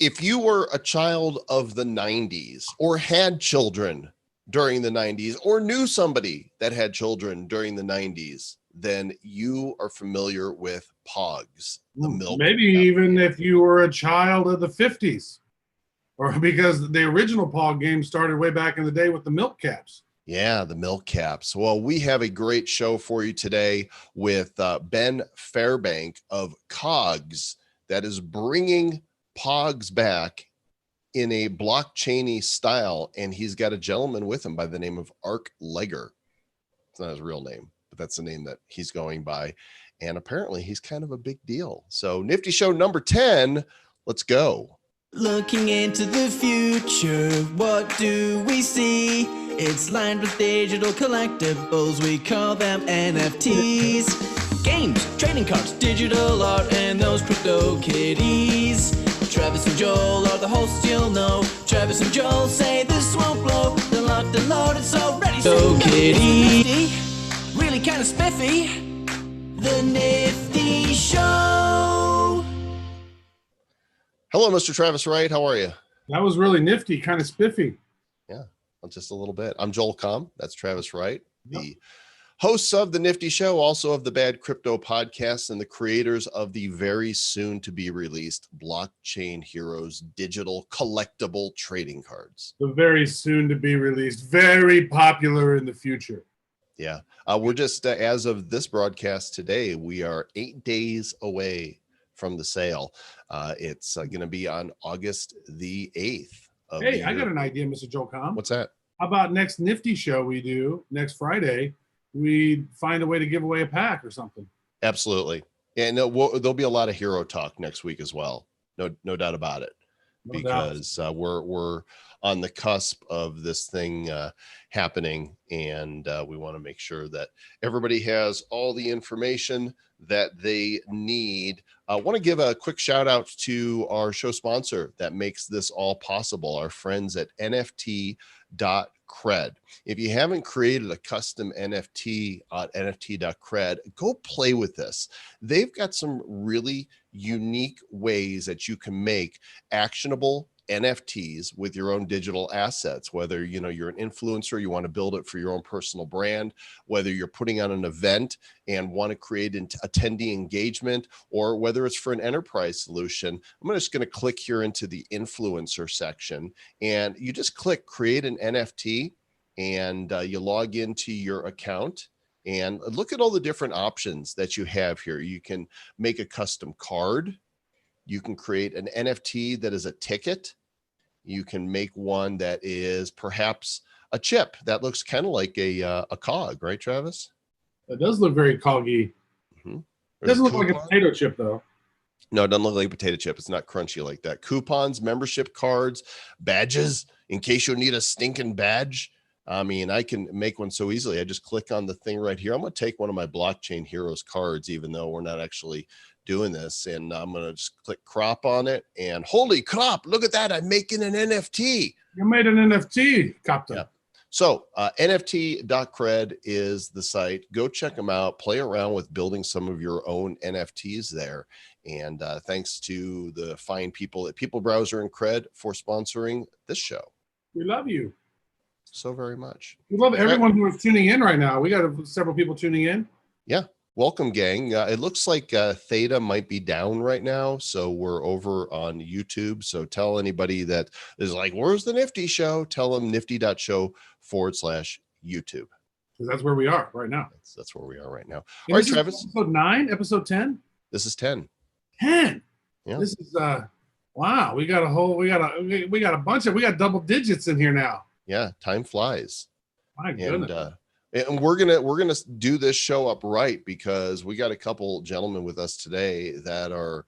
if you were a child of the 90s or had children during the 90s or knew somebody that had children during the 90s, then you are familiar with POGS, the milk. Maybe even if you were a child of the 50s, or because the original POG game started way back in the day with the milk caps. Yeah, the milk caps. Well, we have a great show for you today with Ben Fairbank of KOGS that is bringing POGS back in a blockchainy style. And he's got a gentleman with him by the name of Ark Legger. It's not his real name, but that's the name that he's going by. And apparently he's kind of a big deal. So Nifty Show number 10, let's go. Looking into the future, what do we see? It's lined with digital collectibles, we call them NFTs. Games, trading cards, digital art, and those crypto kitties. Travis and Joel are the hosts, you'll know. Travis and Joel say this won't blow. They're locked and loaded, so ready, so kitty. Really kind of spiffy. The Nifty Show. Hello, Mr. Travis Wright. How are you? That was really nifty, kind of spiffy. Yeah, just a little bit. I'm Joel Com. That's Travis Wright, the hosts of the Nifty Show, also of the Bad Crypto Podcast, and the creators of the very soon to be released Blockchain Heroes digital collectible trading cards. The very soon to be released, very popular in the future. Yeah, we're just as of this broadcast today, we are 8 days away from the sale. It's going to be on August the 8th. Hey, I got an idea, Mr. Joel Com. What's that? How about next Nifty Show we do next Friday? We find a way to give away a pack or something. Absolutely. And there'll be a lot of hero talk next week as well. No doubt about it. Because we're on the cusp of this thing happening, and we want to make sure that everybody has all the information that they need. I want to give a quick shout out to our show sponsor that makes this all possible, our friends at NFT.cred. If you haven't created a custom NFT on NFT.cred, go play with this. They've got some really unique ways that you can make actionable NFTs with your own digital assets, whether you're an influencer, you want to build it for your own personal brand, whether you're putting on an event and want to create an attendee engagement, or whether it's for an enterprise solution. I'm just going to click here into the influencer section, and you just click create an NFT, and you log into your account. And look at all the different options that you have here. You can make a custom card. You can create an NFT that is a ticket. You can make one that is perhaps a chip that looks kind of like a cog, right, Travis? It does look very coggy. Mm-hmm. It doesn't look like a potato chip, though. No, it doesn't look like a potato chip. It's not crunchy like that. Coupons, membership cards, badges, in case you need a stinking badge. I mean, I can make one so easily. I just click on the thing right here. I'm going to take one of my Blockchain Heroes cards, even though we're not actually doing this. And I'm going to just click crop on it. And holy crap, look at that. I'm making an NFT. You made an NFT, Captain. Yeah. So NFT.cred is the site. Go check them out. Play around with building some of your own NFTs there. And thanks to the fine people at People Browser and Cred for sponsoring this show. We love you so very much. We love everyone who is tuning in right now. We got several people tuning in. Yeah. Welcome, gang. It looks like Theta might be down right now, so we're over on YouTube. So tell anybody that is like, where's the Nifty Show? Tell them nifty.show/YouTube. Because that's where we are right now. That's where we are right now. And all right, Travis. Episode 9, episode 10? This is 10. 10? Yeah. This is, wow. We got a bunch of, we got double digits in here now. Yeah, time flies. My goodness. And we're gonna do this show up right, because we got a couple gentlemen with us today that are,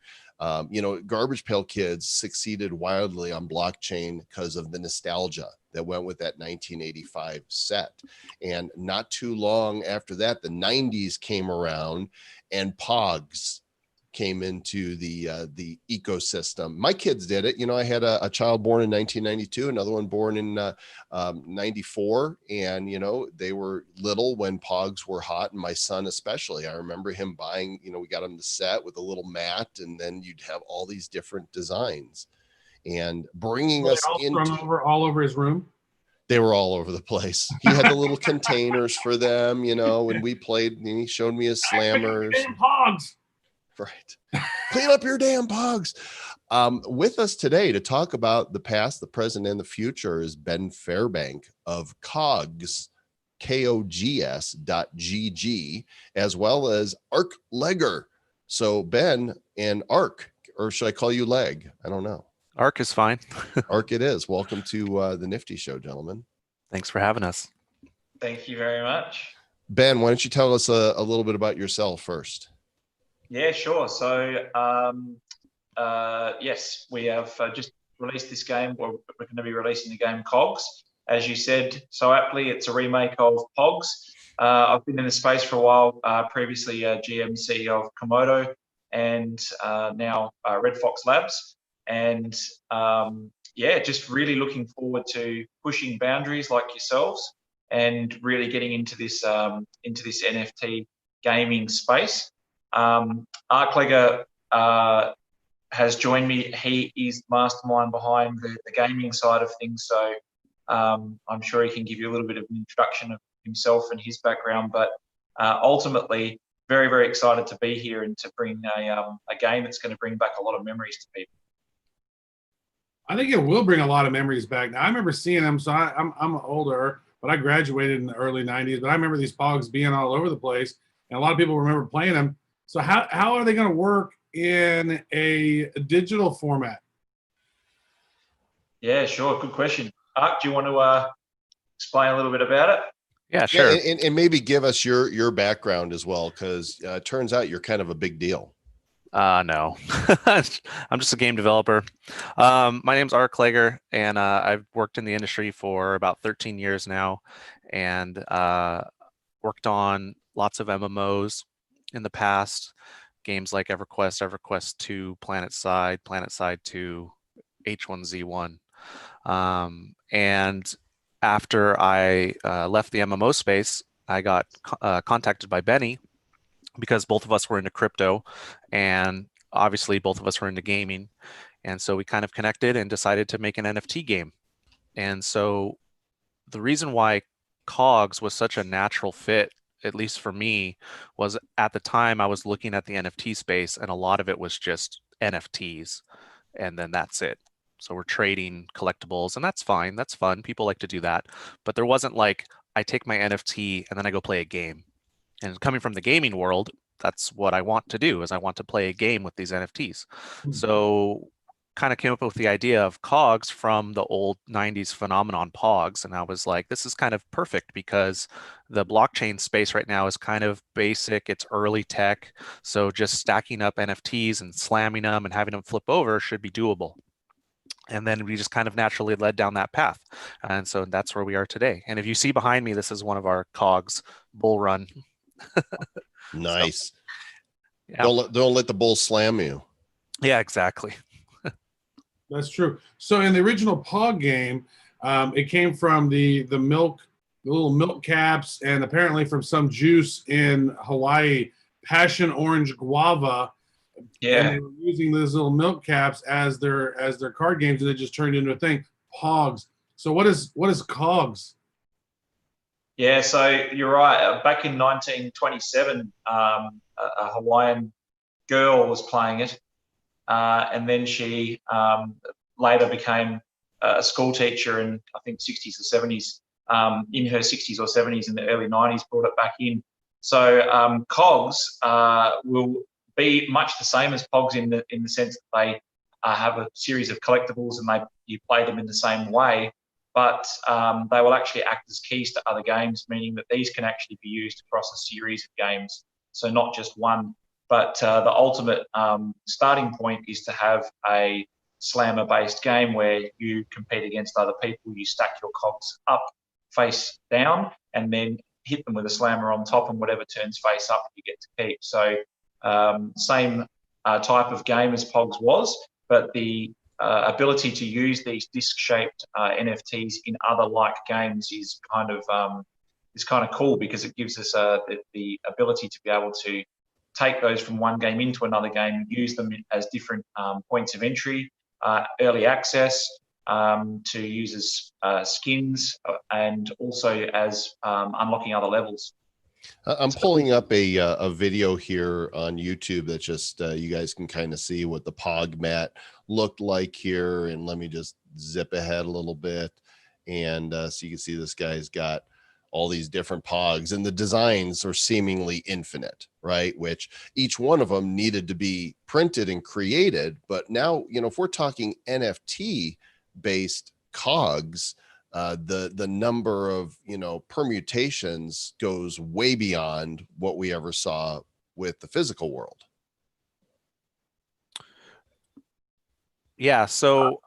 Garbage Pail Kids succeeded wildly on blockchain because of the nostalgia that went with that 1985 set. And not too long after that, the 90s came around, and POGS came into the ecosystem. My kids did it. I had a child born in 1992, another one born in 94. And, they were little when POGs were hot. And my son, especially, I remember him buying, we got him the set with a little mat, and then you'd have all these different designs. and bringing Were they us all into. strung over all over his room? They were all over the place. He had the little containers for them, you know, when we played, and he showed me his slammers. Damn POGS. Right. Clean up your damn POGS. With us today to talk about the past, the present, and the future is Ben Fairbank of KOGS, KOGS.GG, as well as Ark Legger. So Ben and Ark, or should I call you Leg? I don't know. Ark is fine. Ark it is. Welcome to the Nifty Show, gentlemen. Thanks for having us. Thank you very much. Ben, why don't you tell us a little bit about yourself first? Yeah, sure. So, yes, we have just released this game. We're going to be releasing the game KOGS. As you said so aptly, it's a remake of POGS. I've been in the space for a while, previously GM CEO of Komodo, and now Red Fox Labs. And yeah, just really looking forward to pushing boundaries like yourselves and really getting into this NFT gaming space. Arklegger has joined me. He is the mastermind behind the gaming side of things. So I'm sure he can give you a little bit of an introduction of himself and his background. But ultimately, very, very excited to be here and to bring a game that's going to bring back a lot of memories to people. I think it will bring a lot of memories back. Now, I remember seeing them. So I'm older, but I graduated in the early 90s. But I remember these POGs being all over the place. And a lot of people remember playing them. So how are they going to work in a digital format? Yeah, sure. Good question. Ark, do you want to explain a little bit about it? Yeah, sure. Yeah, and maybe give us your background as well, because it turns out you're kind of a big deal. No, I'm just a game developer. My name's Arklegger, and I've worked in the industry for about 13 years now, and worked on lots of MMOs in the past, games like EverQuest, EverQuest 2, PlanetSide 2, H1Z1. And after I left the MMO space, I got contacted by Benny, because both of us were into crypto, and obviously both of us were into gaming. And so we kind of connected and decided to make an NFT game. And so the reason why KOGS was such a natural fit, at least for me, was at the time I was looking at the NFT space, and a lot of it was just NFTs, and then that's it. So we're trading collectibles, and that's fine. That's fun. People like to do that. But there wasn't like, I take my NFT and then I go play a game. And coming from the gaming world, that's what I want to do, is I want to play a game with these NFTs. Mm-hmm. So kind of came up with the idea of KOGS from the old 90s phenomenon POGS. And I was like, this is kind of perfect, because the blockchain space right now is kind of basic. It's early tech. So just stacking up NFTs and slamming them and having them flip over should be doable. And then we just kind of naturally led down that path. And so that's where we are today. And if you see behind me, this is one of our KOGS bull run. Nice. So, yeah. Don't let the bull slam you. Yeah, exactly. That's true. So in the original POG game, it came from the milk, the little milk caps, and apparently from some juice in Hawaii, passion orange guava. Yeah. And they were using those little milk caps as their card games, and it just turned into a thing. POGS. So what is KOGS? Yeah, so you're right. Back in 1927, a Hawaiian girl was playing it, and then she later became a school teacher in, I think, 60s or 70s. In her 60s or 70s, in the early 90s, brought it back in. So KOGS will be much the same as POGS in the sense that they have a series of collectibles, and you play them in the same way. But they will actually act as keys to other games, meaning that these can actually be used across a series of games. So not just one, but the ultimate starting point is to have a slammer-based game where you compete against other people. You stack your cogs up, face down, and then hit them with a slammer on top, and whatever turns face up, you get to keep. So same type of game as POGS was, but the ability to use these disc-shaped NFTs in other like games is kind of cool, because it gives us the ability to be able to take those from one game into another game, use them as different points of entry, early access to use as skins and also as unlocking other levels. I'm pulling up a video here on YouTube that just you guys can kind of see what the POG mat looked like here. And let me just zip ahead a little bit. And so you can see this guy's got all these different POGs, and the designs are seemingly infinite, right? Which each one of them needed to be printed and created. But now, you know, if we're talking NFT based KOGS, the number of, you know, permutations goes way beyond what we ever saw with the physical world. Yeah. So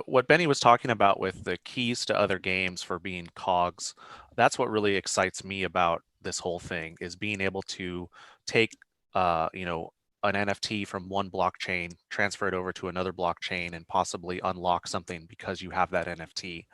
what Benny was talking about with the keys to other games for being COGS, that's what really excites me about this whole thing, is being able to take you know, an NFT from one blockchain, transfer it over to another blockchain, and possibly unlock something because you have that NFT.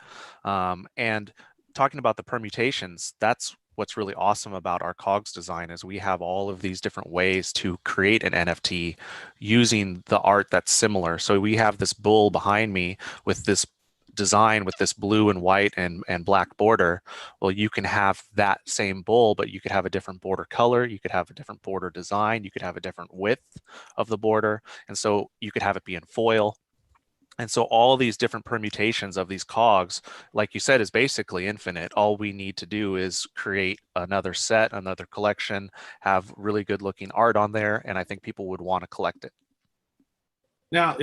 And talking about the permutations, that's what's really awesome about our COGS design, is we have all of these different ways to create an NFT using the art that's similar. So we have this bull behind me with this design with this blue and white and black border. Well, you can have that same bull, but you could have a different border color, you could have a different border design, you could have a different width of the border, and so you could have it be in foil. And so all these different permutations of these COGS, like you said, is basically infinite. All we need to do is create another set, another collection, have really good looking art on there, and I think people would want to collect it. Now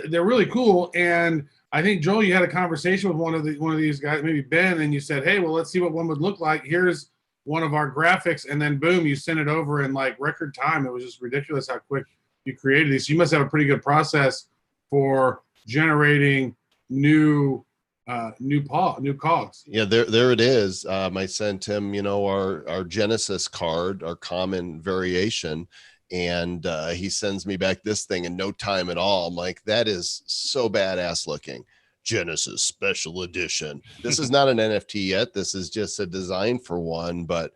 they're really cool, and I think, Joel, you had a conversation with one of these guys, maybe Ben, and you said, "Hey, well, let's see what one would look like. Here's one of our graphics," and then boom, you sent it over in like record time. It was just ridiculous how quick you created these. So you must have a pretty good process for generating new COGS. Yeah, there it is. I sent him, you know, our Genesis card, our common variation, and he sends me back this thing in no time at all. I'm like, that is so badass looking. Genesis special edition. This is not an NFT yet. This is just a design for one, but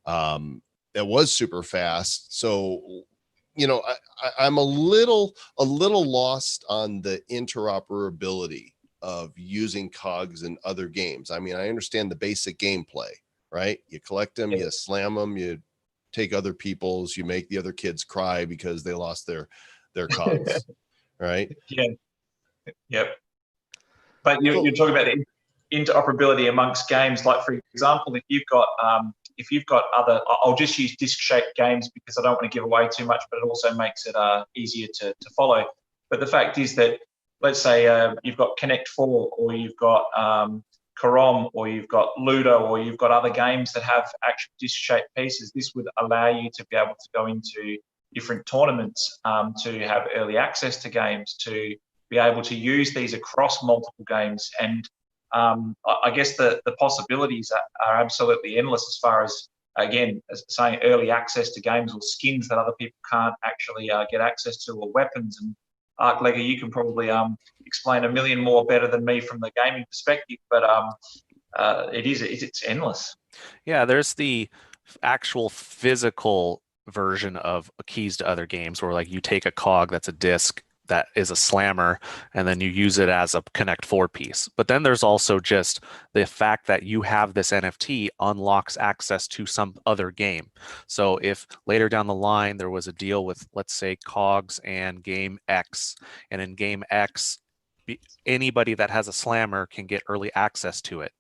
it was super fast. So, you know, I'm a little lost on the interoperability of using COGS in other games. I mean, I understand the basic gameplay, right? You collect them, you slam them, you take other people's, you make the other kids cry because they lost their COGS, right? Yeah. Yep. But you're talking about the interoperability amongst games. Like, for example, if you've got other, I'll just use disc-shaped games because I don't want to give away too much, but it also makes it easier to follow. But the fact is that, let's say you've got Connect 4, or you've got Karom, or you've got Ludo, or you've got other games that have actual disc-shaped pieces. This would allow you to be able to go into different tournaments, to have early access to games, to be able to use these across multiple games. And I guess the possibilities are absolutely endless, as far as, again, as saying, early access to games or skins that other people can't actually get access to, or weapons. And Legger, you can probably explain a million more better than me from the gaming perspective, but it's endless. Yeah, there's the actual physical version of keys to other games, where like you take a cog that's a disc that is a slammer, and then you use it as a Connect 4 piece. But then there's also just the fact that you have this NFT unlocks access to some other game. So if later down the line there was a deal with, let's say, COGS and game X, and in game X, anybody that has a slammer can get early access to it.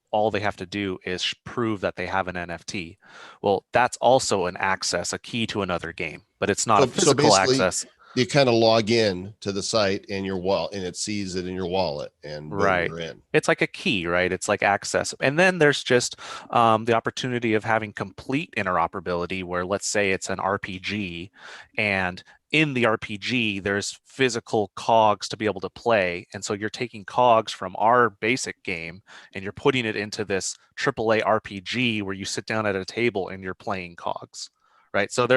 All they have to do is prove that they have an NFT. Well, that's also an access, a key to another game, but it's not a physical access. You kind of log in to the site in your wallet, and it sees it in your wallet, and boom, right, you're in. It's like a key, right? It's like access. And then there's just the opportunity of having complete interoperability, where, let's say, it's an RPG, and in the RPG there's physical COGS to be able to play, and so you're taking COGS from our basic game and you're putting it into this AAA RPG where you sit down at a table and you're playing COGS, right? So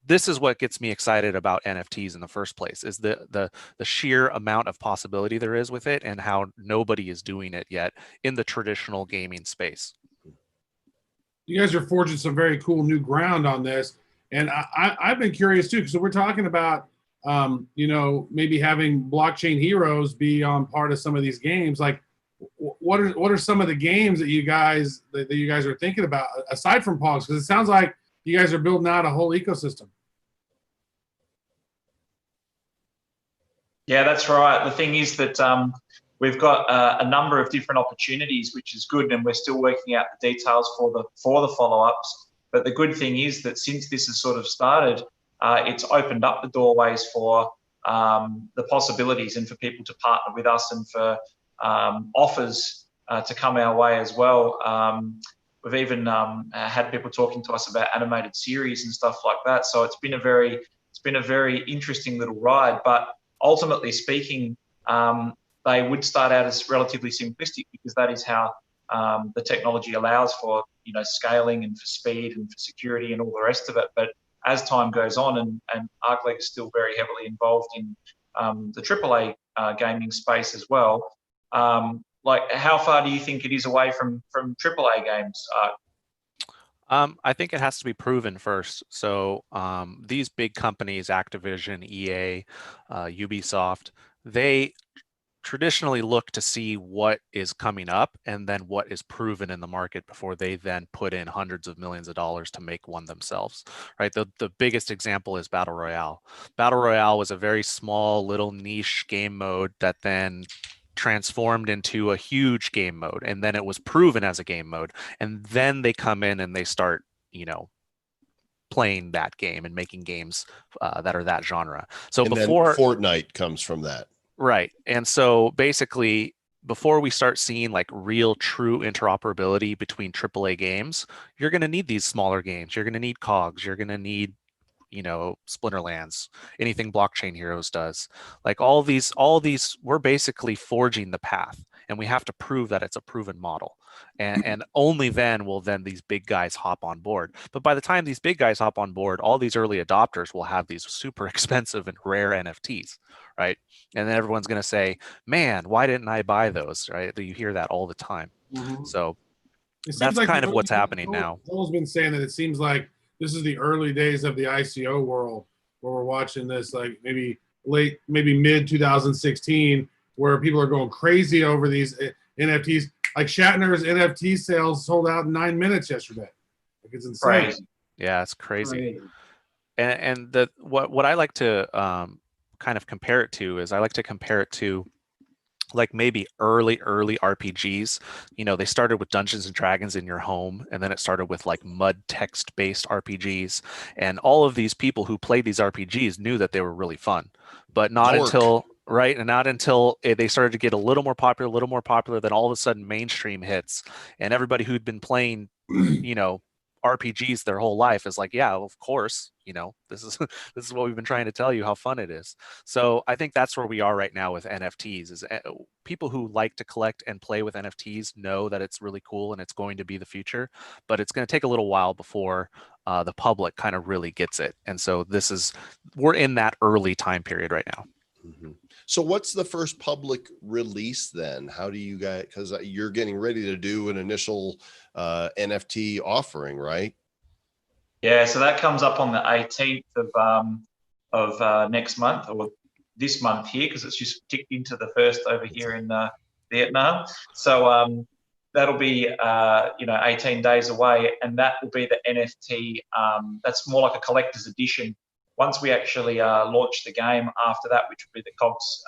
this is what gets me excited about NFTs in the first place, is the sheer amount of possibility there is with it, and how nobody is doing it yet in the traditional gaming space. You guys are forging some very cool new ground on this. And I've been curious too, because we're talking about you know, maybe having blockchain heroes be on part of some of these games. Like, what are some of the games that you guys are thinking about aside from POGS? Because it sounds like you guys are building out a whole ecosystem. Yeah, that's right. The thing is that we've got a number of different opportunities, which is good, and we're still working out the details for the follow-ups. But the good thing is that since this has sort of started, it's opened up the doorways for the possibilities and for people to partner with us and for offers to come our way as well. We've even had people talking to us about animated series and stuff like that. So it's been a very interesting little ride. But ultimately speaking, they would start out as relatively simplistic because that is how the technology allows for, you know, scaling and for speed and for security and all the rest of it. But as time goes on, and ArcLeg is still very heavily involved in the AAA gaming space as well. Like, how far do you think it is away from AAA games? I think it has to be proven first. So these big companies, Activision, EA, Ubisoft, they traditionally look to see what is coming up and then what is proven in the market before they then put in hundreds of millions of dollars to make one themselves, right? The biggest example is Battle Royale. Battle Royale was a very small little niche game mode that then transformed into a huge game mode, and then it was proven as a game mode, and then they come in and they start, you know, playing that game and making games that are that genre. So and before then Fortnite comes from that. Right. And so basically, before we start seeing like real true interoperability between AAA games, you're going to need these smaller games. You're going to need COGS. You're going to need, you know, Splinterlands, anything Blockchain Heroes does. Like all these, we're basically forging the path, and we have to prove that it's a proven model. And only then will these big guys hop on board. But by the time these big guys hop on board, all these early adopters will have these super expensive and rare NFTs, right? And then everyone's going to say, man, why didn't I buy those, right? You hear that all the time. Mm-hmm. So that's like kind of what's happening now. Joel's been saying that it seems like this is the early days of the ICO world, where we're watching this, like maybe mid 2016, where people are going crazy over these NFTs. Like Shatner's NFT sales sold out in 9 minutes yesterday. Like, it's insane. Crazy. Yeah, it's crazy. And what I like to kind of compare it to is, I like to compare it to like maybe early RPGs. You know, they started with Dungeons and Dragons in your home, and then it started with like mud text based RPGs, and all of these people who played these RPGs knew that they were really fun, but not until they started to get a little more popular, then all of a sudden mainstream hits, and everybody who'd been playing, you know, RPGs their whole life is like, yeah, of course, you know, this is what we've been trying to tell you, how fun it is. So I think that's where we are right now with NFTs. Is people who like to collect and play with NFTs know that it's really cool and it's going to be the future, but it's going to take a little while before the public kind of really gets it. And so we're in that early time period right now. Mm-hmm. So what's the first public release then? How do you guys, because you're getting ready to do an initial NFT offering, right? Yeah, so that comes up on the 18th of next month, or this month here, because it's just ticked into the first over here in Vietnam. So that'll be 18 days away, and that will be the NFT. That's more like a collector's edition. Once we actually launch the game after that, which will be the KOGS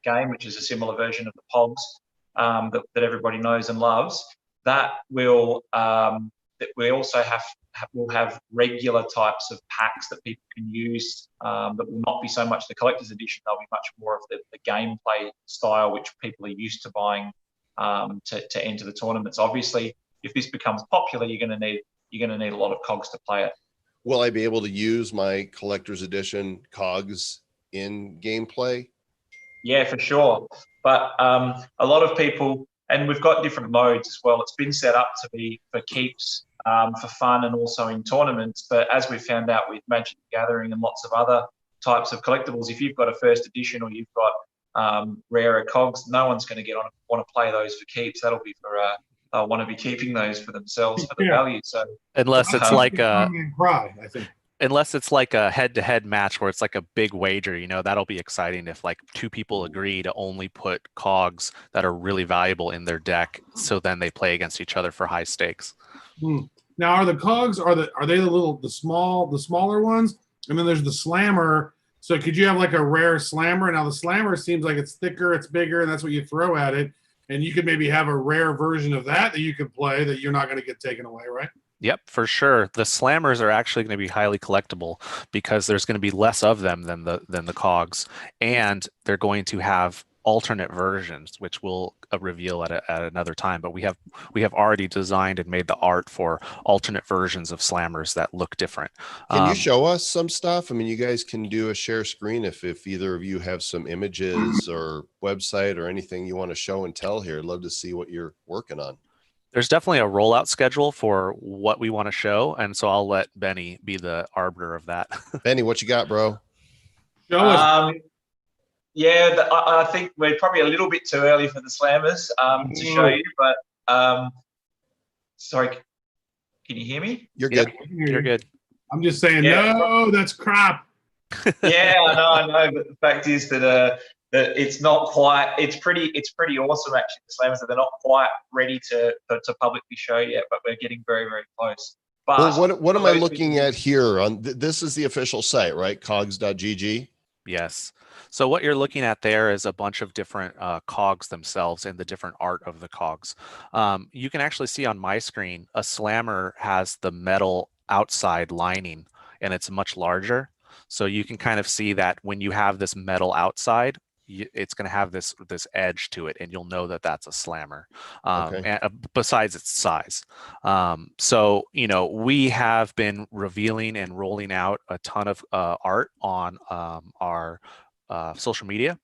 game, which is a similar version of the POGS that everybody knows and loves, that will that we also will have regular types of packs that people can use that will not be so much the collector's edition. They'll be much more of the gameplay style, which people are used to buying to enter the tournaments. Obviously, if this becomes popular, you're going to need a lot of COGS to play it. Will I be able to use my collector's edition COGS in gameplay? Yeah, for sure. But a lot of people, and we've got different modes as well. It's been set up to be for keeps, for fun, and also in tournaments. But as we found out with Magic the Gathering and lots of other types of collectibles, if you've got a first edition or you've got rarer COGS, no one's going to want to play those for keeps. That'll be for they'll want to be keeping those for themselves for the value. So unless it's like cry, I think. unless it's like a head-to-head match where it's like a big wager, that'll be exciting if like two people agree to only put cogs that are really valuable in their deck, so then they play against each other for high stakes. Now, are the cogs are they the smaller ones, and then there's the slammer. So could you have like a rare slammer? Now the slammer seems like it's thicker, it's bigger, and that's what you throw at it. And you could maybe have a rare version of that you could play that you're not going to get taken away, right? Yep, for sure. The slammers are actually going to be highly collectible because there's going to be less of them than the cogs, and they're going to have alternate versions, which we'll reveal at another time. But we have already designed and made the art for alternate versions of slammers that look different. Can you show us some stuff? I mean, you guys can do a share screen if either of you have some images or website or anything you want to show and tell here. I'd love to see what you're working on. There's definitely a rollout schedule for what we want to show, and so I'll let Benny be the arbiter of that. Benny, what you got, bro? Show us. Yeah, I think we're probably a little bit too early for the slammers to show you, but sorry, can you hear me? You're good. You're good. I'm just saying, no, that's crap. Yeah, I know, but the fact is that it's not quite. It's pretty awesome actually. The slammers, they're not quite ready to publicly show yet, but we're getting very, very close. But Well, what am I looking at here? On this is the official site, right? KOGS.gg. Yes. So what you're looking at there is a bunch of different cogs themselves and the different art of the cogs. You can actually see on my screen, a slammer has the metal outside lining, and it's much larger. So you can kind of see that when you have this metal outside, it's going to have this edge to it, and you'll know that that's a slammer. And, besides its size. So we have been revealing and rolling out a ton of art on our social media.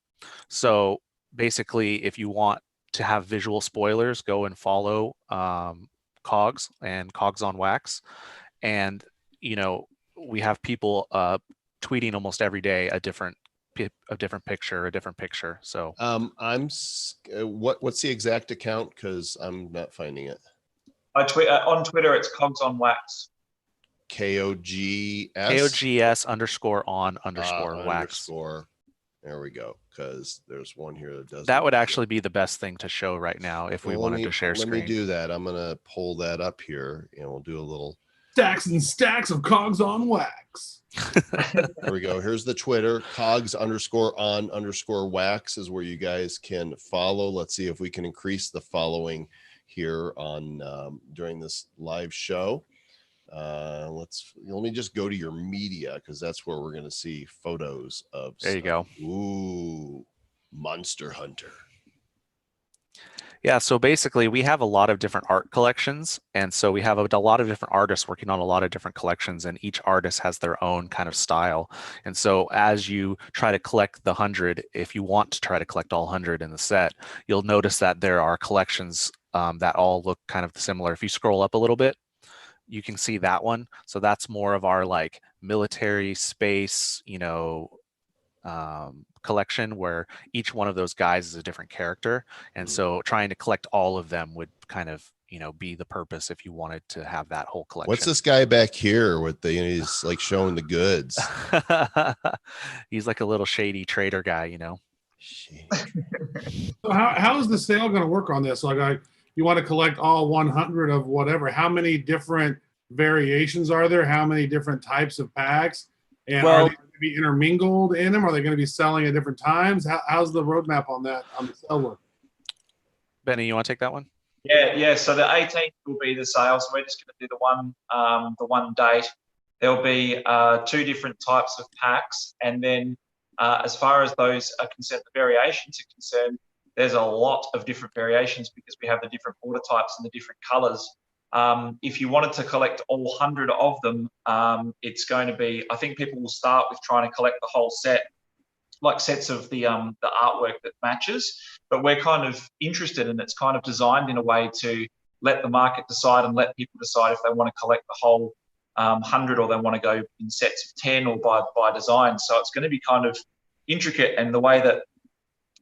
So basically, if you want to have visual spoilers, go and follow KOGS and KOGS on Wax, and we have people tweeting almost every day a different picture. So what's the exact account? Because I'm not finding it. on Twitter, it's KOGS on Wax. KOGS _on_wax. There we go. Because there's one here that does. That would actually be the best thing to show right now if we wanted to share screen. Let me do that. I'm gonna pull that up here, and we'll do a little stacks and stacks of KOGS on Wax. There we go. Here's the Twitter. KOGS_on_wax is where you guys can follow. Let's see if we can increase the following here on during this live show. Let me just go to your media, because that's where we're going to see photos of. There you go. Ooh, Monster Hunter. Yeah, so basically we have a lot of different art collections, and so we have a lot of different artists working on a lot of different collections, and each artist has their own kind of style. And so as you try to collect the 100, if you want to try to collect all 100 in the set, you'll notice that there are collections that all look kind of similar. If you scroll up a little bit, you can see that one. So that's more of our like military space, collection, where each one of those guys is a different character, and so trying to collect all of them would kind of be the purpose if you wanted to have that whole collection. What's this guy back here with the he's like showing the goods? He's like a little shady trader guy. So how is the sale going to work on this? Like, you want to collect all 100 of whatever. How many different variations are there? How many different types of packs? And are they going to be intermingled in them? Are they going to be selling at different times? How's the roadmap on that, on the sale work? Benny, you want to take that one? Yeah. So the 18th will be the sale. So we're just going to do the one date. There'll be 2 different types of packs, and then as far as those are concerned, the variations are concerned, there's a lot of different variations because we have the different border types and the different colors. If you wanted to collect all 100 of them, it's going to be, I think people will start with trying to collect the whole set, like sets of the artwork that matches. But we're kind of interested, and it's kind of designed in a way to let the market decide and let people decide if they want to collect the whole 100 or they want to go in sets of 10 or by design. So it's going to be kind of intricate, and the way that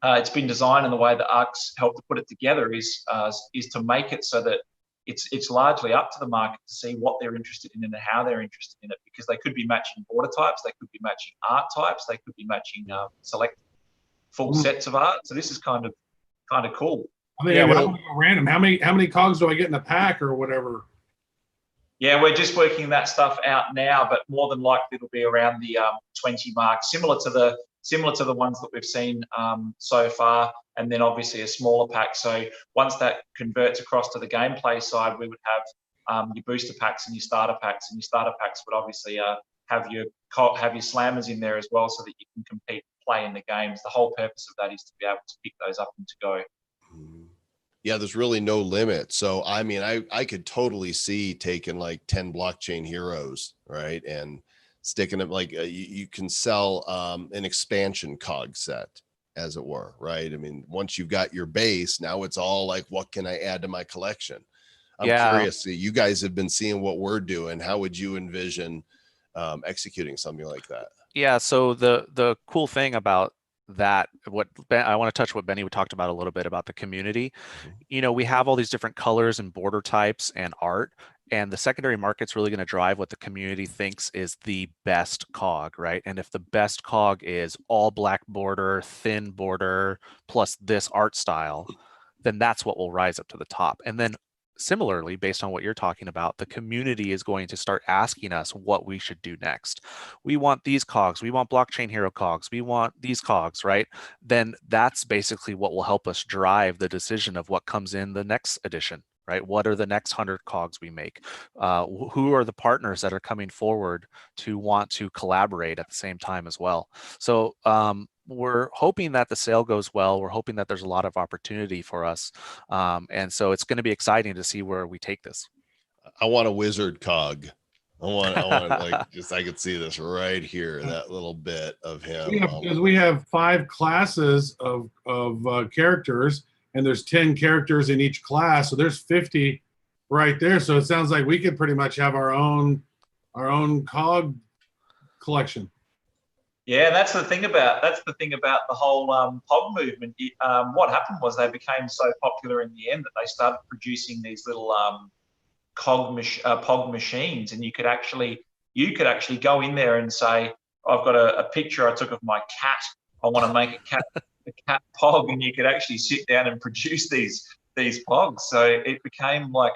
it's been designed and the way that ARC's helped to put it together is to make it so that it's largely up to the market to see what they're interested in and how they're interested in it, because they could be matching border types, they could be matching art types, they could be matching select full sets of art. So this is kind of cool. I think I'm gonna go random. How many cogs do I get in a pack or whatever? Yeah, we're just working that stuff out now, but more than likely it'll be around the 20 mark, similar to the ones that we've seen so far, and then obviously a smaller pack. So once that converts across to the gameplay side, we would have your booster packs and your starter packs, and your starter packs would obviously have your slammers in there as well, so that you can compete and play in the games. The whole purpose of that is to be able to pick those up and to go. Yeah, there's really no limit. So, I mean, I could totally see taking like 10 blockchain heroes, right? And sticking them like you can sell an expansion cog set, as it were, right? I mean, once you've got your base, now it's all like, what can I add to my collection? I'm curious. You guys have been seeing what we're doing. How would you envision executing something like that? Yeah, so the cool thing about that, I want to touch what Benny talked about a little bit about the community. We have all these different colors and border types and art, and the secondary market's really going to drive what the community thinks is the best cog, right? And if the best cog is all black border, thin border, plus this art style, then that's what will rise up to the top. And then similarly, based on what you're talking about, the community is going to start asking us what we should do next. We want these cogs, we want blockchain hero cogs, we want these cogs, right? Then that's basically what will help us drive the decision of what comes in the next edition, right? What are the next 100 cogs we make? Who are the partners that are coming forward to want to collaborate at the same time as well? So we're hoping that the sale goes well. We're hoping that there's a lot of opportunity for us. And so it's going to be exciting to see where we take this. I want a wizard cog. I want like I could see this right here, that little bit of him. Because we have 5 classes of characters, and there's 10 characters in each class. So there's 50 right there. So it sounds like we could pretty much have our own cog collection. Yeah, that's the thing about the whole POG movement. What happened was they became so popular in the end that they started producing these little POG machines, and you could actually go in there and say, I've got a picture I took of my cat. I want to make a cat POG, and you could actually sit down and produce these POGs. So it became like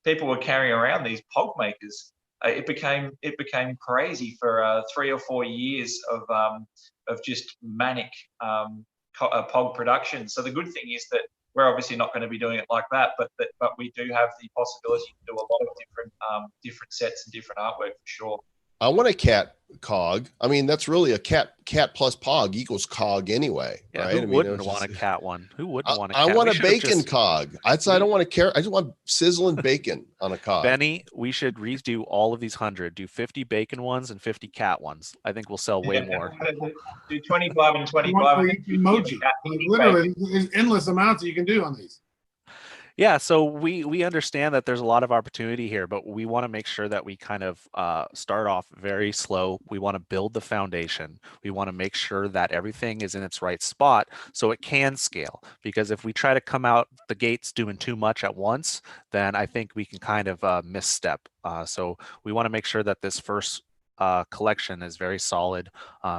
people were carrying around these POG makers. It became crazy for 3 or 4 years of just manic POG production. So the good thing is that we're obviously not going to be doing it like that, but we do have the possibility to do a lot of different sets and different artwork for sure. I want a cat cog. I mean, that's really a cat plus POG equals cog anyway, yeah, right? Who wouldn't want a cat one? Who wouldn't want a cat? I want a bacon cog. I don't want to care. I just want sizzling bacon on a cog. Benny, we should redo all of these 100. Do 50 bacon ones and 50 cat ones. I think we'll sell way more. Do 25 and 25. Emoji. Like, literally, there's endless amounts that you can do on these. Yeah, so we understand that there's a lot of opportunity here, but we want to make sure that we kind of start off very slow. We want to build the foundation. We want to make sure that everything is in its right spot so it can scale. Because if we try to come out the gates doing too much at once, then I think we can kind of misstep. So we want to make sure that this first collection is very solid,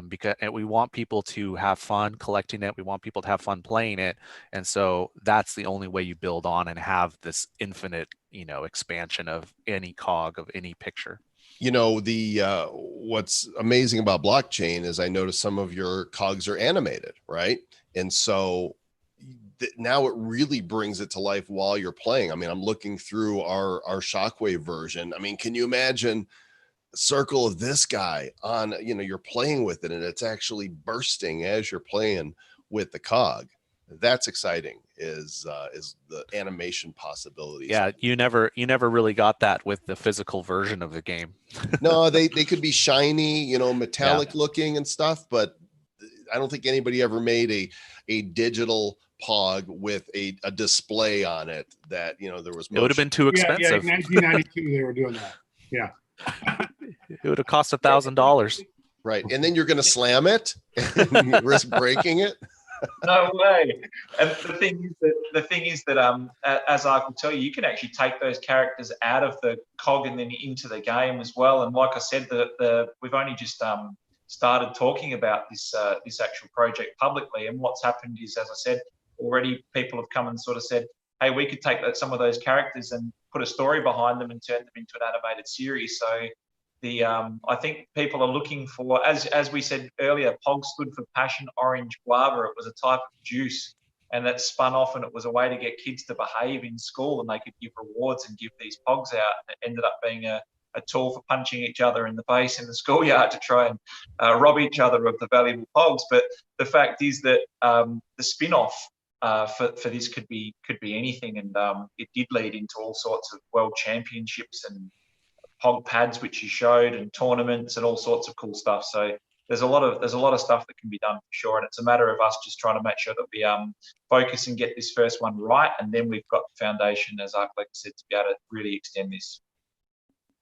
because we want people to have fun collecting it. We want people to have fun playing it. And so that's the only way you build on and have this infinite, expansion of any cog of any picture. What's amazing about blockchain is I noticed some of your cogs are animated, right? And so now it really brings it to life while you're playing. I mean, I'm looking through our Shockwave version. I mean, can you imagine circle of this guy on, you're playing with it and it's actually bursting as you're playing with the cog? That's exciting, is the animation possibilities. Yeah, you never really got that with the physical version of the game. No, they could be shiny, metallic looking and stuff, but I don't think anybody ever made a digital POG with a display on it that, there was motion. It would have been too expensive. Yeah, 1992 they were doing that. Yeah. It would have cost $1,000. Right. And then you're going to slam it and risk breaking it. No way. And the thing is that as I can tell you, you can actually take those characters out of the cog and then into the game as well. And like I said, we've only just started talking about this actual project publicly. And what's happened is, as I said, already people have come and sort of said, hey, we could take some of those characters and put a story behind them and turn them into an animated series. So I think people are looking for, as we said earlier, POGS stood for passion orange guava. It was a type of juice, and that spun off, and it was a way to get kids to behave in school, and they could give rewards and give these POGS out. And it ended up being a tool for punching each other in the face in the schoolyard to try and rob each other of the valuable POGS. But the fact is that the spin-off for this could be anything, and it did lead into all sorts of world championships and POG pads, which you showed, and tournaments and all sorts of cool stuff. So there's a lot of stuff that can be done for sure, and it's a matter of us just trying to make sure that we focus and get this first one right, and then we've got the foundation, as Arclick said, to be able to really extend this.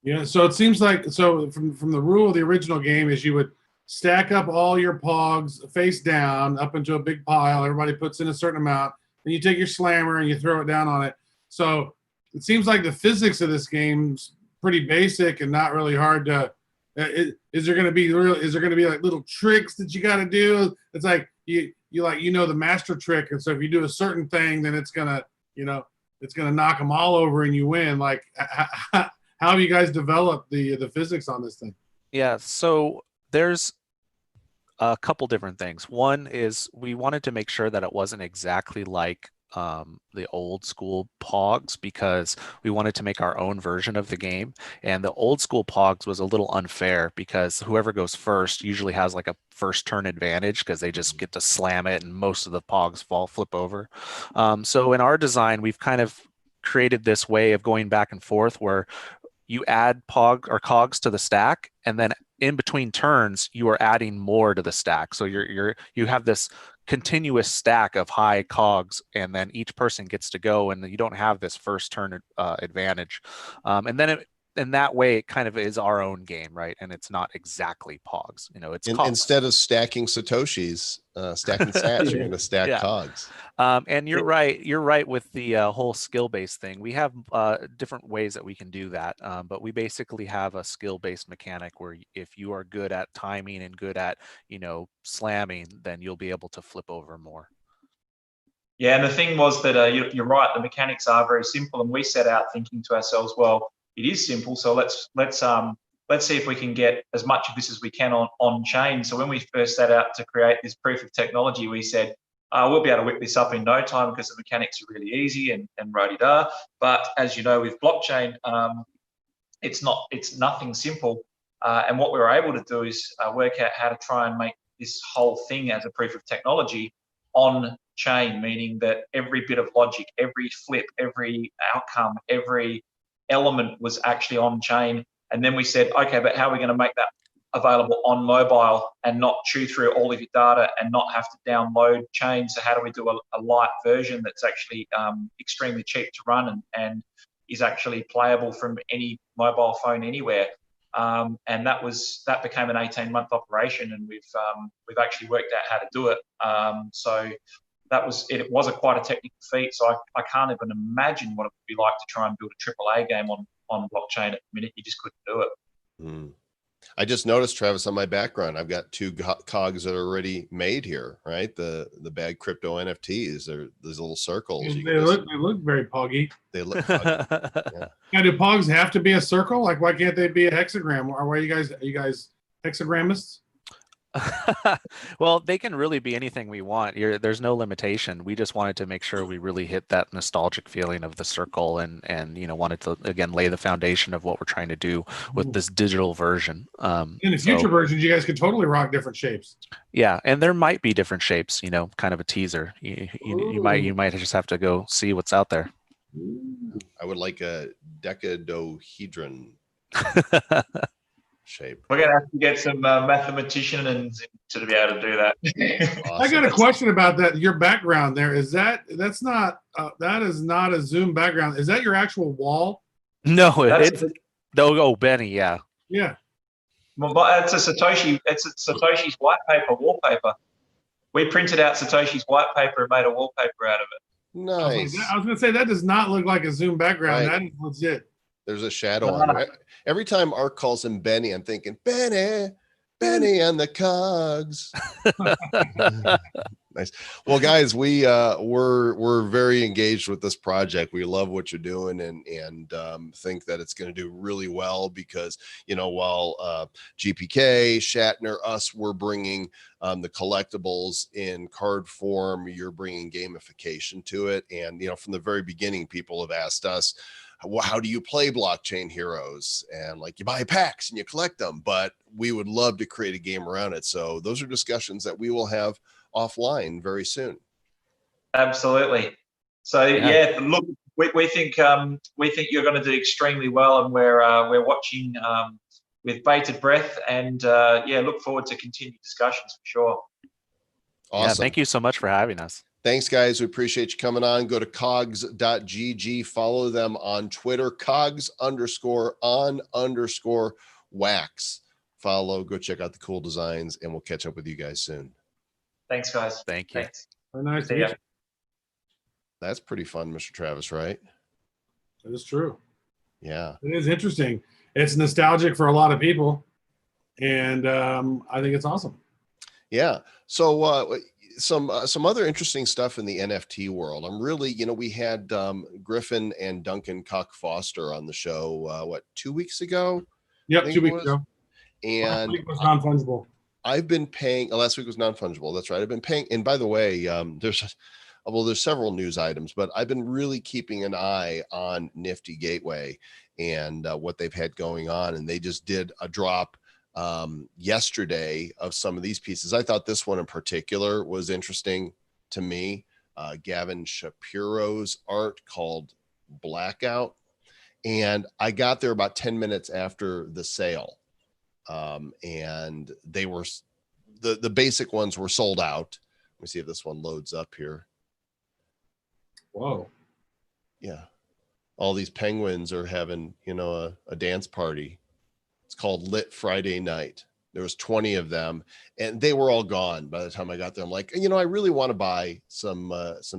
Yeah, so it seems like, so from the rule of the original game is you would stack up all your POGs face down up into a big pile. Everybody puts in a certain amount. Then you take your slammer and you throw it down on it. So it seems like the physics of this game's pretty basic and not really hard to. Is there going to be like little tricks that you got to do? It's like you the master trick, and so if you do a certain thing, then it's gonna knock them all over and you win. Like how have you guys developed the physics on this thing? Yeah, so there's a couple different things. One is we wanted to make sure that it wasn't exactly like the old school POGs, because we wanted to make our own version of the game. And the old school POGs was a little unfair because whoever goes first usually has like a first turn advantage because they just get to slam it and most of the POGs flip over. So in our design, we've kind of created this way of going back and forth where you add POG or COGS to the stack, and then in between turns, you are adding more to the stack. So you have this continuous stack of high COGS, and then each person gets to go, and you don't have this first turn advantage. And then in that way, it kind of is our own game, right? And it's not exactly POGs. It's instead of stacking Satoshis, stacking sats, you're going to stack COGS. And you're right. You're right with the whole skill-based thing. We have different ways that we can do that, but we basically have a skill-based mechanic where if you are good at timing and good at slamming, then you'll be able to flip over more. Yeah, and the thing was that you're right. The mechanics are very simple, and we set out thinking to ourselves, well, it is simple, so let's see if we can get as much of this as we can on chain. So when we first set out to create this proof of technology, we said we'll be able to whip this up in no time because the mechanics are really easy and rah-de-dah. But as you know, with blockchain, it's nothing simple. And what we were able to do is work out how to try and make this whole thing as a proof of technology on chain, meaning that every bit of logic, every flip, every outcome, every element was actually on chain. And then we said, okay, but how are we going to make that available on mobile and not chew through all of your data and not have to download chain? So how do we do a light version that's actually extremely cheap to run and is actually playable from any mobile phone anywhere? And that became an 18-month operation, and we've actually worked out how to do it. So it was quite a technical feat. So I can't even imagine what it would be like to try and build a AAA game on blockchain at the minute. You just couldn't do it. I just noticed, Travis, on my background, I've got 2 COGs that are already made here, right? The bad crypto NFTs. They're these little circles. They look very poggy. They look poggy. Yeah. Now, do POGs have to be a circle? Like, why can't they be a hexagram? Or are you guys hexagramists? Well, they can really be anything we want. There's no limitation. We just wanted to make sure we really hit that nostalgic feeling of the circle and wanted to, again, lay the foundation of what we're trying to do with this digital version. In the future versions, you guys could totally rock different shapes. Yeah, and there might be different shapes, kind of a teaser. You might just have to go see what's out there. I would like a decadahedron shape. We're going to have to get some mathematicians to be able to do that. Awesome. I got a question about that. Your background there, that is not a Zoom background. Is that your actual wall? No, Benny, yeah. Yeah. Well, but it's a Satoshi's white paper wallpaper. We printed out Satoshi's white paper and made a wallpaper out of it. Nice. I was going to say, that does not look like a Zoom background. Right. That is legit. There's a shadow on it. Every time Art calls him Benny, I'm thinking, Benny and the Cogs. Nice. Well, guys, we're very engaged with this project. We love what you're doing and think that it's going to do really well because, while GPK, Shatner, us, we're bringing the collectibles in card form, you're bringing gamification to it. And, from the very beginning, people have asked us, how do you play blockchain heroes? And you buy packs and you collect them, but we would love to create a game around it. So those are discussions that we will have offline very soon. Absolutely. So yeah, look, we think you're going to do extremely well, and we're watching with bated breath, and look forward to continued discussions for sure. Awesome. Yeah, thank you so much for having us. Thanks, guys. We appreciate you coming on. Go to kogs.gg. Follow them on Twitter, kogs_on_wax. Follow, go check out the cool designs, and we'll catch up with you guys soon. Thanks, guys. Thank you. Thanks. Very nice to See meet ya. you. That's pretty fun, Mr. Travis, right? That is true. Yeah. It is interesting. It's nostalgic for a lot of people, and I think it's awesome. Yeah. So some other interesting stuff in the NFT world. I'm really, we had Griffin and Duncan Cock Foster on the show, 2 weeks ago? Yep, 2 weeks ago. And last week was non-fungible. I've been paying, last week was non-fungible. That's right. I've been paying. And by the way, there's several news items, but I've been really keeping an eye on Nifty Gateway and what they've had going on. And they just did a drop yesterday of some of these pieces. I thought this one in particular was interesting to me. Gavin Shapiro's art called Blackout. And I got there about 10 minutes after the sale. And they were, the basic ones were sold out. Let me see if this one loads up here. Whoa. Yeah. All these penguins are having, a dance party. It's called Lit Friday Night. There was 20 of them and they were all gone by the time I got there. I'm like, I really want to buy some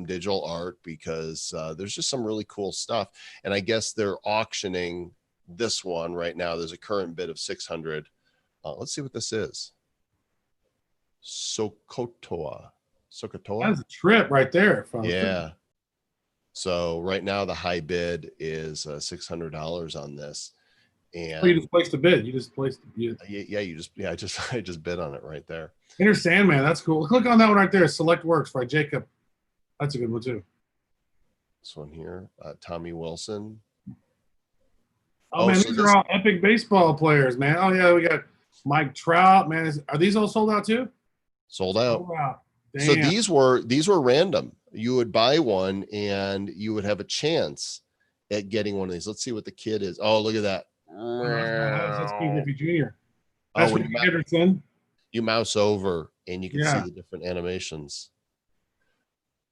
digital art because there's just some really cool stuff. And I guess they're auctioning this one right now. There's a current bid of 600. Let's see what this is. Sokotoa. That's a trip right there. Yeah. So right now the high bid is $600 on this. And you just placed a bid. You just placed a bid. I just bid on it right there. Inner Sandman, that's cool. Click on that one right there. Select Works by Jacob. That's a good one too. This one here, Tommy Wilson. Oh man, these are all epic baseball players, man. Oh yeah, we got Mike Trout, man. Are these all sold out too? Sold out. Sold out. So these were random. You would buy one and you would have a chance at getting one of these. Let's see what the kid is. Oh, look at that. That's King Griffey Jr. Oh, That's when Anderson. you mouse over and you can see the different animations.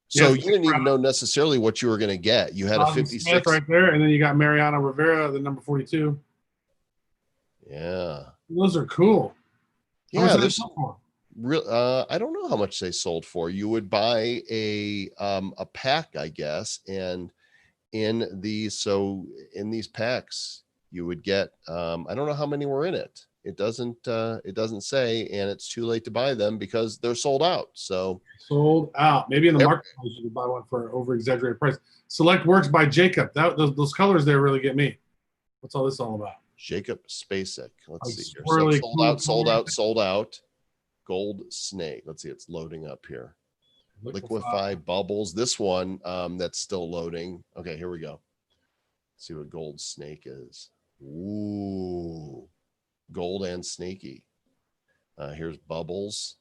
So you didn't even know necessarily what you were going to get. You had a 56 Smith right there, and then you got Mariano Rivera, the number 42. Yeah, those are cool. Yeah, there's real. I don't know how much they sold for. You would buy a pack, I guess, and in these packs you would get. I don't know how many were in it. It doesn't say, and it's too late to buy them because they're sold out. So sold out. Maybe in the marketplace you could buy one for an over-exaggerated price. Select Works by Jacob. Those colors there really get me. What's all this all about? Jacob Spacek. Let's see here. Sold out. Gold Snake. Let's see. It's loading up here. Liquefy Bubbles. This one that's still loading. Okay, here we go. Let's see what Gold Snake is. Ooh. Gold and snaky. Here's Bubbles.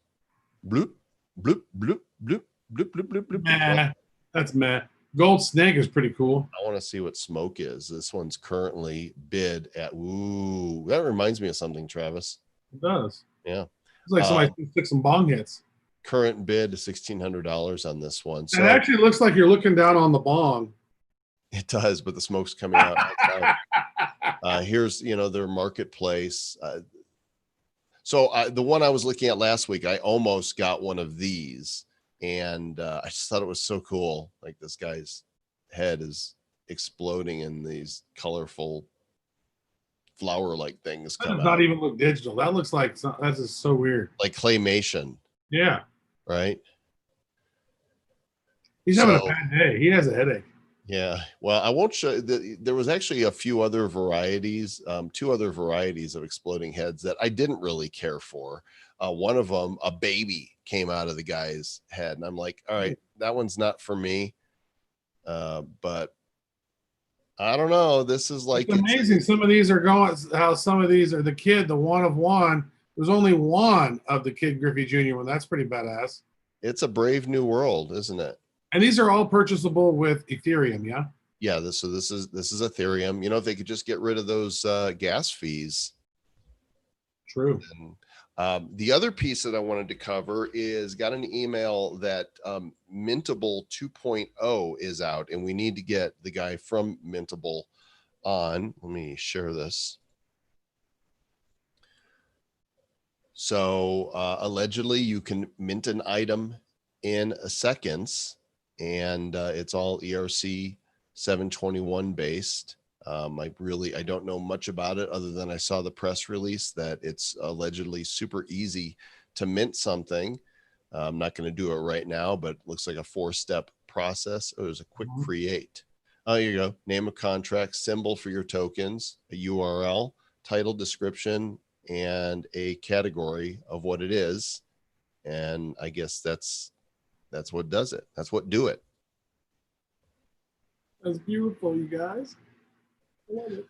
Bloop, bloop, bloop, bloop, bloop, bloop, bloop, bloop. Meh. That's meh. Gold Snake is pretty cool. I want to see what Smoke is. This one's currently bid at, ooh, that reminds me of something, Travis. It does. Yeah. It's like somebody took some bong hits. Current bid is $1,600 on this one. So it actually looks like you're looking down on the bong. It does, but the smoke's coming out. Here's, their marketplace. So the one I was looking at last week, I almost got one of these, and I just thought it was so cool. Like this guy's head is exploding in these colorful flower-like things That come does not out, even look digital. That looks like that's just so weird. like claymation, Yeah, right? he's having a So bad day. He has a headache. yeah, well, I won't show. There was actually a few other varieties, two other varieties of exploding heads that I didn't really care for. One of them, a baby came out of the guy's head, and I'm like, all right, that one's not for me. But I don't know. This is like It's amazing. Some of these are going. How some of these are the one of one. There's only one of the Kid Griffey Jr. one. That's pretty badass. It's a brave new world, isn't it? And these are all purchasable with Ethereum, yeah? Yeah, this is Ethereum. You know, if they could just get rid of those gas fees. True. And, the other piece that I wanted to cover is got an email that Mintable 2.0 is out, and we need to get the guy from Mintable on. Let me share this. So allegedly you can mint an item in seconds, and it's all ERC 721 based. I don't know much about it other than I saw the press release that it's allegedly super easy to mint something. I'm not going to do it right now, but it looks like a 4-step process. Oh, there's a quick create. Oh, here you go. Name of contract, symbol for your tokens, a URL, title, description, and a category of what it is. And I guess that's what does it. That's what do it. That's beautiful, you guys. I love it.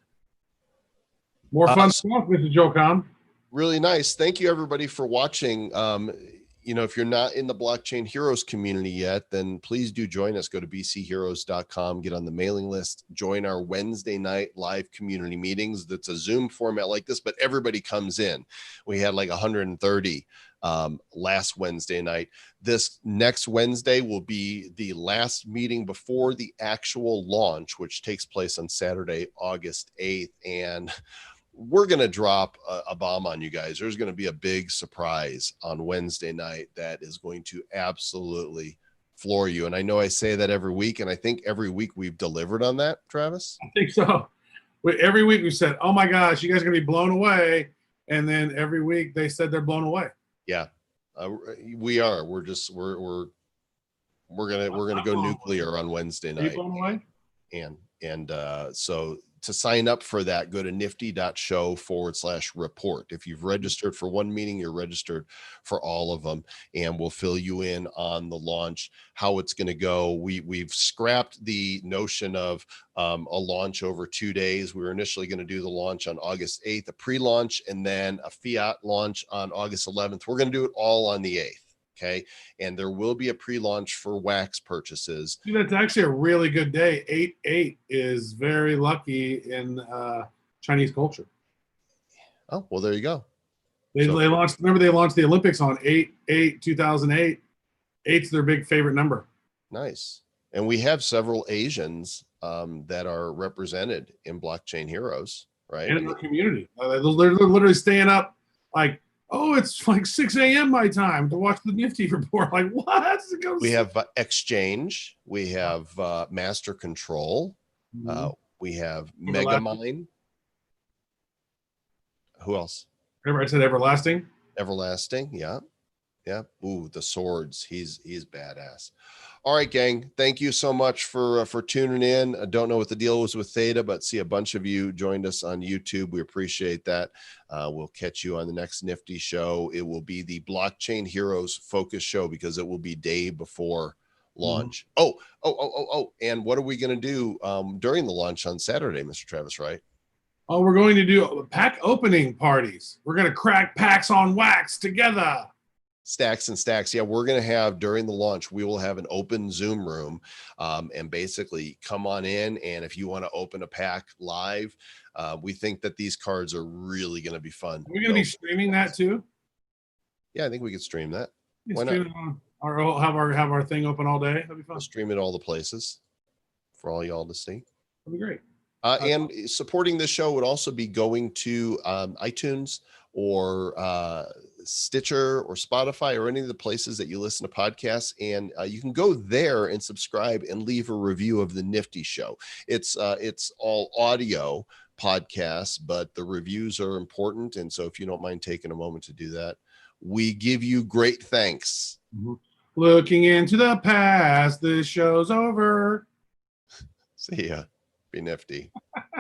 More fun stuff, Mr. Joe Com. Really nice. Thank you everybody for watching. If you're not in the Blockchain Heroes community yet, then please do join us. Go to bcheroes.com, get on the mailing list, join our Wednesday night live community meetings. That's a Zoom format like this, but everybody comes in. We had like 130 last Wednesday night. This next Wednesday will be the last meeting before the actual launch, which takes place on Saturday, August 8th. And we're going to drop a bomb on you guys. There's going to be a big surprise on Wednesday night that is going to absolutely floor you. And I know I say that every week, and I think every week we've delivered on that, Travis. I think so. Every week we said, oh my gosh, you guys are going to be blown away. And then every week they said they're blown away. Yeah, we are. We're just, we're going to go nuclear on Wednesday night. Are you blown away? And so to sign up for that, go to nifty.show/report. If you've registered for one meeting, you're registered for all of them, and we'll fill you in on the launch, how it's going to go. We've scrapped the notion of a launch over 2 days. We were initially going to do the launch on August 8th, a pre-launch, and then a fiat launch on August 11th. We're going to do it all on the 8th. Okay. And there will be a pre-launch for wax purchases. That's actually a really good day. 8/8 is very lucky in Chinese culture. Oh, well, there you go. They launched the Olympics on 8/8/2008. 8's their big favorite number. Nice. And we have several Asians that are represented in Blockchain Heroes, right? And in our community. They're literally staying up like, oh, it's like 6 a.m. my time to watch the Nifty report. Like, what? We have Exchange. We have Master Control. We have Megamind. Who else? I said Everlasting. Everlasting. Yeah. Yeah. Ooh, the swords. He's badass. All right, gang. Thank you so much for tuning in. I don't know what the deal was with Theta, but see a bunch of you joined us on YouTube. We appreciate that. We'll catch you on the next Nifty show. It will be the Blockchain Heroes focus show because it will be day before launch. Oh. And what are we going to do during the launch on Saturday, Mr. Travis, right? Oh, we're going to do pack opening parties. We're going to crack packs on wax together. Stacks and stacks. Yeah, we're going to have during the launch, we will have an open Zoom room and basically come on in. And if you want to open a pack live, we think that these cards are really going to be fun. We're going to be streaming that too. Yeah, I think we could stream that. Why not? Or have our thing open all day. That'd be fun. We'll stream it all the places for all y'all to see. That'd be great. And supporting this show would also be going to iTunes or Stitcher or Spotify or any of the places that you listen to podcasts. And you can go there and subscribe and leave a review of the Nifty Show. It's all audio podcasts, but the reviews are important. And so if you don't mind taking a moment to do that, we give you great thanks. Looking into the past, this show's over. See ya. Be nifty.